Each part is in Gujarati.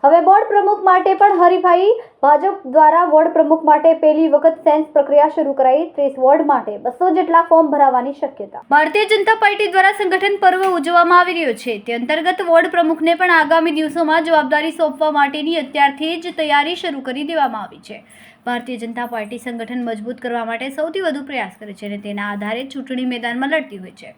હવે બોર્ડ પ્રમુખ માટે પણ હરીફાઈ. ભાજપ દ્વારા વોર્ડ પ્રમુખ માટે પહેલી વખત સેન્સ પ્રક્રિયા શરૂ કરાઈ. 30 વોર્ડ માટે 200 જેટલા ફોર્મ ભરાવાની શક્યતા. ભારતીય જનતા પાર્ટી દ્વારા સંગઠન પર્વ ઉજવવામાં આવી રહ્યો છે. તે અંતર્ગત વોર્ડ પ્રમુખને પણ આગામી દિવસોમાં જવાબદારી સોંપવા માટેની અત્યારથી જ તૈયારી શરૂ કરી દેવામાં આવી છે. ભારતીય જનતા પાર્ટી સંગઠન મજબૂત કરવા માટે સૌથી વધુ પ્રયાસ કરે છે અને તેના આધારે ચૂંટણી મેદાનમાં લડતી હોય છે.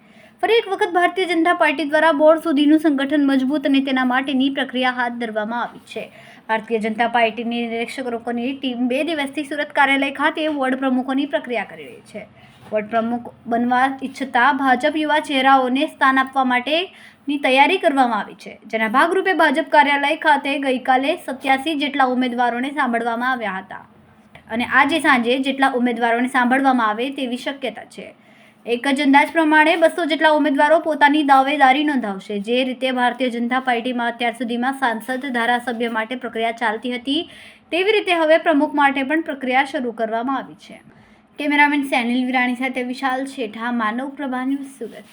ફરી એક વખત ભારતીય જનતા પાર્ટી દ્વારા બોર્ડ સુધીનું સંગઠન મજબૂત અને તેના માટેની પ્રક્રિયા હાથ ધરવામાં આવી છે. ભારતીય જનતા પાર્ટીની નિરીક્ષકોની ટીમ 2 દિવસથી સુરત કાર્યાલય ખાતે વોર્ડ પ્રમુખોની પ્રક્રિયા કરી રહી છે. વોર્ડ પ્રમુખ બનવા ઈચ્છતા ભાજપ યુવા ચહેરાઓને સ્થાન આપવા માટેની તૈયારી કરવામાં આવી છે, જેના ભાગરૂપે ભાજપ કાર્યાલય ખાતે ગઈકાલે 87 જેટલા ઉમેદવારોને સાંભળવામાં આવ્યા હતા અને આજે સાંજે જેટલા ઉમેદવારોને સાંભળવામાં આવે તેવી શક્યતા છે. એક જ અંદાજ પ્રમાણે 200 જેટલા ઉમેદવારો પોતાની દાવેદારી નોંધાવશે. જે રીતે ભારતીય જનતા પાર્ટીમાં અત્યાર સુધીમાં સાંસદ, ધારાસભ્ય માટે પ્રક્રિયા ચાલતી હતી, તેવી રીતે હવે પ્રમુખ માટે પણ પ્રક્રિયા શરૂ કરવામાં આવી છે. કેમેરામેન સેનિલ વિરાણી સાથે વિશાલ શેઠા, માનવ પ્રભા ન્યૂઝ, સુરત.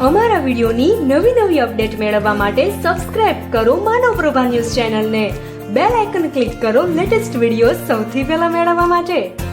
અમારા વિડીયોની નવી અપડેટ મેળવવા માટે સબસ્ક્રાઇબ કરો માનવ પ્રભા ન્યૂઝ ચેનલને. બેલ આઇકન ક્લિક કરો લેટેસ્ટ વિડીયો સૌથી પહેલા મેળવવા માટે.